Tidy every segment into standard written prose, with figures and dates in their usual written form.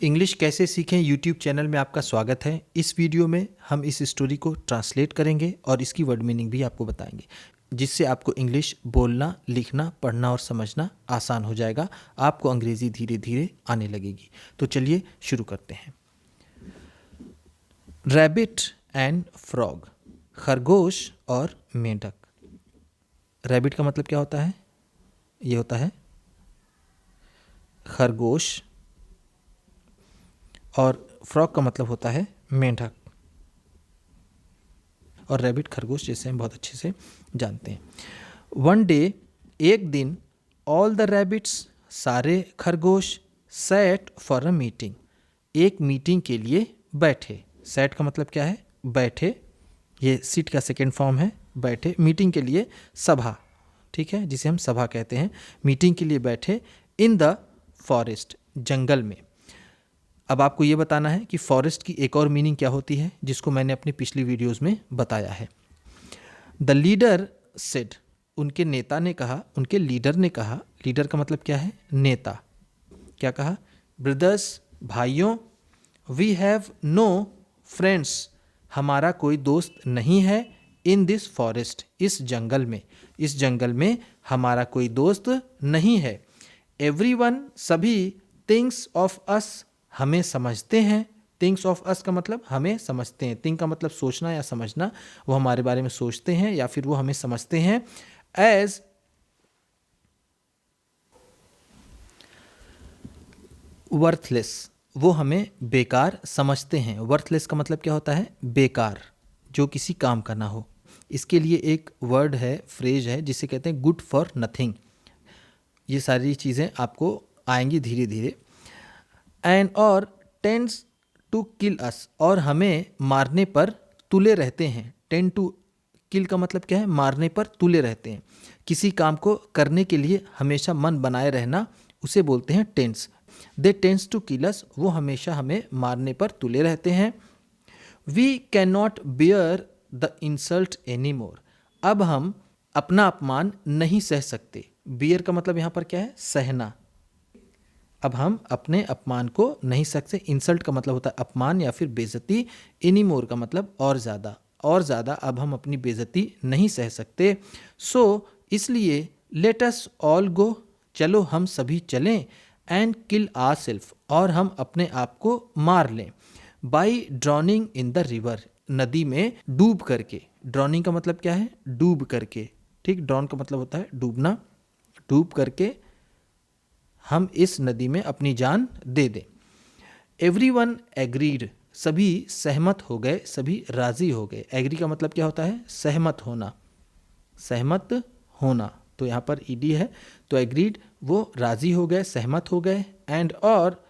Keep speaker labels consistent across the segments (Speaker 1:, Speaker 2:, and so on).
Speaker 1: English कैसे सीखें YouTube channel में आपका स्वागत है। इस वीडियो में हम इस स्टोरी को ट्रांसलेट करेंगे और इसकी वर्ड मीनिंग भी आपको बताएंगे, जिससे आपको इंग्लिश बोलना, लिखना, पढ़ना और समझना आसान हो जाएगा। आपको अंग्रेज़ी धीरे धीरे आने लगेगी। तो चलिए शुरू करते हैं। रैबिट एंड फ्रॉग, खरगोश और मेंढक। रैबिट का मतलब क्या होता है? ये होता है खरगोश, और फ्रॉग का मतलब होता है मेंढक, और रैबिट खरगोश जैसे हम बहुत अच्छे से जानते हैं। वन डे, एक दिन, ऑल द रैबिट्स, सारे खरगोश, सैट फॉर अ मीटिंग, एक मीटिंग के लिए बैठे। सैट का मतलब क्या है? बैठे। ये सिट का सेकेंड फॉर्म है, बैठे। मीटिंग के लिए सभा, ठीक है, जिसे हम सभा कहते हैं। मीटिंग के लिए बैठे इन द फॉरेस्ट, जंगल में। अब आपको ये बताना है कि फॉरेस्ट की एक और मीनिंग क्या होती है, जिसको मैंने अपनी पिछली वीडियोस में बताया है। द लीडर सेड, उनके नेता ने कहा, उनके लीडर ने कहा। लीडर का मतलब क्या है? नेता। क्या कहा? ब्रदर्स, भाइयों, वी हैव नो फ्रेंड्स, हमारा कोई दोस्त नहीं है। इन दिस फॉरेस्ट, इस जंगल में, इस जंगल में हमारा कोई दोस्त नहीं है। एवरीवन, सभी, थिंक्स ऑफ अस, हमें समझते हैं। थिंक्स ऑफ अस का मतलब हमें समझते हैं। थिंक का मतलब सोचना या समझना, वो हमारे बारे में सोचते हैं या फिर वो हमें समझते हैं। एज वर्थलेस, वो हमें बेकार समझते हैं। वर्थलेस का मतलब क्या होता है? बेकार, जो किसी काम का ना हो। इसके लिए एक वर्ड है, फ्रेज है, जिसे कहते हैं गुड फॉर नथिंग। ये सारी चीज़ें आपको आएंगी धीरे धीरे। एंड और टेंड्स टू किल अस, और हमें मारने पर तुले रहते हैं। टेंड टू किल का मतलब क्या है? मारने पर तुले रहते हैं। किसी काम को करने के लिए हमेशा मन बनाए रहना, उसे बोलते हैं tense. They tense to kill us, वो हमेशा हमें मारने पर तुले रहते हैं। We can not bear the insult any more, अब हम अपना अपमान नहीं सह सकते। बियर का मतलब यहाँ पर क्या है? सहना। अब हम अपने अपमान को नहीं सकते। इंसल्ट का मतलब होता है अपमान या फिर बेइज्जती। एनी मोर का मतलब और ज़्यादा, और ज़्यादा अब हम अपनी बेइज्जती नहीं सह सकते। सो इसलिए लेट अस ऑल गो, चलो हम सभी चलें। एंड किल आवरसेल्फ, और हम अपने आप को मार लें। By drowning in the river, नदी में डूब करके। ड्रॉनिंग का मतलब क्या है? डूब करके, ठीक। ड्रॉन का मतलब होता है डूबना। डूब करके हम इस नदी में अपनी जान दे दें। एवरीवन एग्रीड, सभी सहमत हो गए, सभी राजी हो गए। एग्री का मतलब क्या होता है? सहमत होना, सहमत होना। तो यहाँ पर ईडी है, तो एग्रीड, वो राजी हो गए, सहमत हो गए। एंड और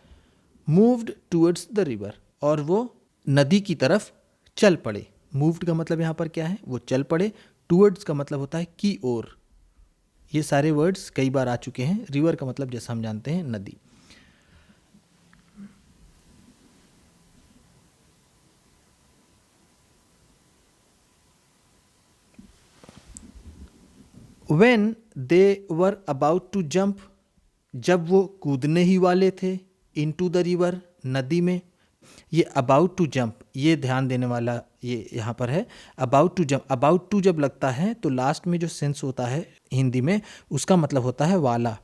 Speaker 1: मूव्ड टूवर्ड्स द रिवर, और वो नदी की तरफ चल पड़े। मूव्ड का मतलब यहाँ पर क्या है? वो चल पड़े। टूवर्ड्स का मतलब होता है की ओर। ये सारे वर्ड्स कई बार आ चुके हैं। रिवर का मतलब जैसा हम जानते हैं नदी। When they were about to jump, जब वो कूदने ही वाले थे, into the river, नदी में। ये about to jump, ये ध्यान देने वाला ये यहाँ पर है। about to jump, about to जब लगता है तो लास्ट में जो सेंस होता है हिंदी में, उसका मतलब होता है वाला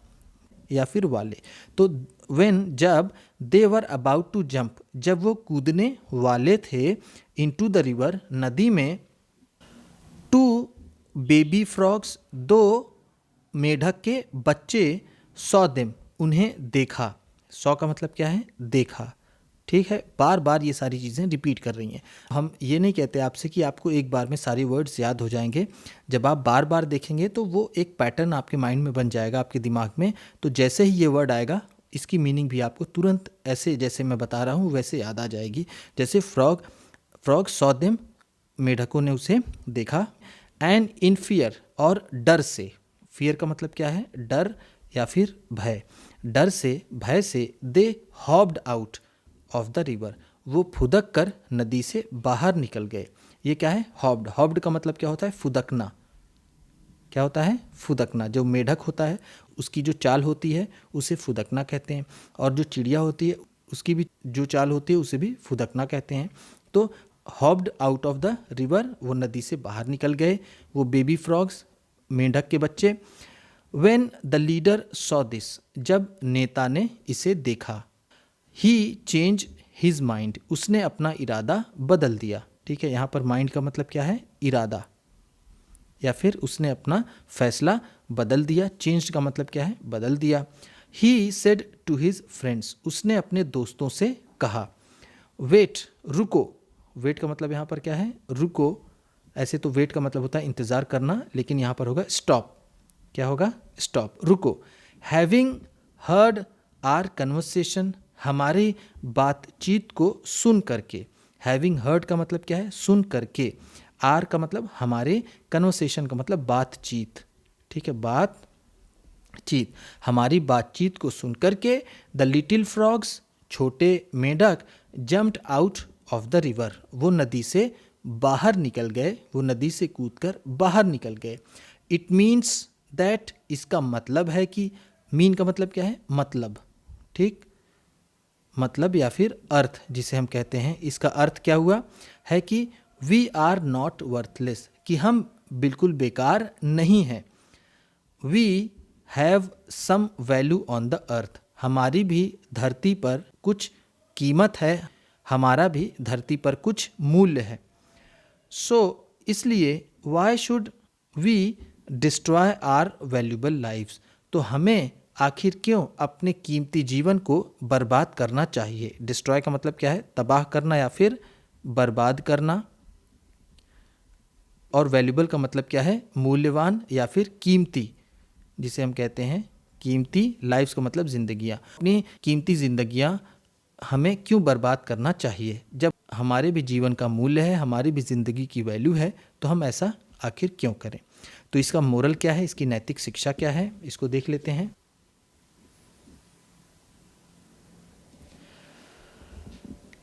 Speaker 1: या फिर वाले। तो when, जब, they were about to jump, जब वो कूदने वाले थे, into the river, नदी में, टू बेबी फ्रॉग्स, दो मेढक के बच्चे, सॉ देम, उन्हें देखा। सॉ का मतलब क्या है? देखा, ठीक है। बार बार ये सारी चीज़ें रिपीट कर रही हैं। हम ये नहीं कहते आपसे कि आपको एक बार में सारे वर्ड्स याद हो जाएंगे। जब आप बार बार देखेंगे तो वो एक पैटर्न आपके माइंड में बन जाएगा, आपके दिमाग में। तो जैसे ही ये वर्ड आएगा, इसकी मीनिंग भी आपको तुरंत ऐसे जैसे मैं बता रहा हूँ वैसे याद आ जाएगी। जैसे फ्रॉग, फ्रॉग सॉ देम, मेढकों ने उसे देखा। एंड इन फियर, और डर से। फियर का मतलब क्या है? डर या फिर भय। डर से, भय से। They hopped out of the river, वो फुदक कर नदी से बाहर निकल गए। ये क्या है? हॉप्ड। हॉप्ड का मतलब क्या होता है? फुदकना। क्या होता है? फुदकना। जो मेढक होता है उसकी जो चाल होती है उसे फुदकना कहते हैं, और जो चिड़िया होती है उसकी भी जो चाल होती है उसे भी फुदकना कहते हैं। तो hopped out of the river, वो नदी से बाहर निकल गए, वो बेबी फ्रॉग्स, मेंढक के बच्चे। When the leader saw this, जब नेता ने इसे देखा। ही चेंज हिज माइंड, उसने अपना इरादा बदल दिया। ठीक है, यहाँ पर माइंड का मतलब क्या है? इरादा, या फिर उसने अपना फैसला बदल दिया। चेंज का मतलब क्या है? बदल दिया। He said to his friends, उसने अपने दोस्तों से कहा। वेट, रुको। वेट का मतलब यहाँ पर क्या है? रुको। ऐसे तो वेट का मतलब होता है इंतज़ार करना, लेकिन यहाँ पर होगा स्टॉप। क्या होगा? स्टॉप, रुको। हैविंग हर्ड आर कन्वर्सेशन, हमारी बातचीत को सुन करके। हैविंग हर्ड का मतलब क्या है? सुन करके। आर का मतलब हमारे, कन्वर्सेशन का मतलब बातचीत। ठीक है, बातचीत। हमारी बातचीत को सुन करके द लिटिल फ्रॉग्स, छोटे मेंढक, jumped out of the river, वो नदी से बाहर निकल गए, वो नदी से कूदकर बाहर निकल गए। इट मीन्स दैट, इसका मतलब है कि, मीन का मतलब क्या है? मतलब। ठीक, मतलब या फिर अर्थ जिसे हम कहते हैं, इसका अर्थ क्या हुआ है कि वी आर नॉट वर्थलेस, कि हम बिल्कुल बेकार नहीं हैं। We have some value on the earth, हमारी भी धरती पर कुछ कीमत है, हमारा भी धरती पर कुछ मूल्य है। सो इसलिए why should we destroy our valuable lives, तो हमें आखिर क्यों अपने कीमती जीवन को बर्बाद करना चाहिए? डिस्ट्रॉय का मतलब क्या है? तबाह करना या फिर बर्बाद करना। और वैल्यूबल का मतलब क्या है? मूल्यवान या फिर कीमती, जिसे हम कहते हैं कीमती। लाइफ्स का मतलब जिंदगियां। अपनी कीमती जिंदगियां हमें क्यों बर्बाद करना चाहिए? जब हमारे भी जीवन का मूल्य है, हमारी भी ज़िंदगी की वैल्यू है, तो हम ऐसा आखिर क्यों करें? तो इसका मोरल क्या है? इसकी नैतिक शिक्षा क्या है? इसको देख लेते हैं।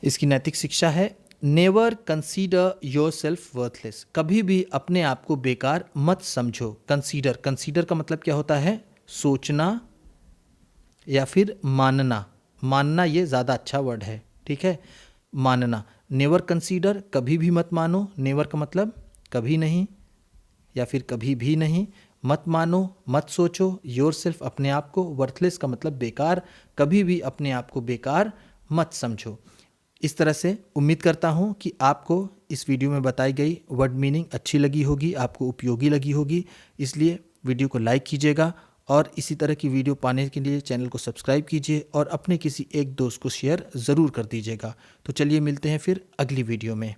Speaker 1: इसकी नैतिक शिक्षा है, never consider your self worthless, कभी भी अपने आप को बेकार मत समझो। कंसीडर, कंसीडर का मतलब क्या होता है? सोचना या फिर मानना। मानना ये ज़्यादा अच्छा वर्ड है। ठीक है, मानना। नेवर कंसीडर, कभी भी मत मानो। नेवर का मतलब कभी नहीं या फिर कभी भी नहीं। मत मानो, मत सोचो। योर सेल्फ, अपने आप को। वर्थलेस का मतलब बेकार, कभी भी अपने आप को बेकार मत समझो। इस तरह से उम्मीद करता हूँ कि आपको इस वीडियो में बताई गई वर्ड मीनिंग अच्छी लगी होगी, आपको उपयोगी लगी होगी। इसलिए वीडियो को लाइक कीजिएगा और इसी तरह की वीडियो पाने के लिए चैनल को सब्सक्राइब कीजिए और अपने किसी एक दोस्त को शेयर ज़रूर कर दीजिएगा। तो चलिए मिलते हैं फिर अगली वीडियो में।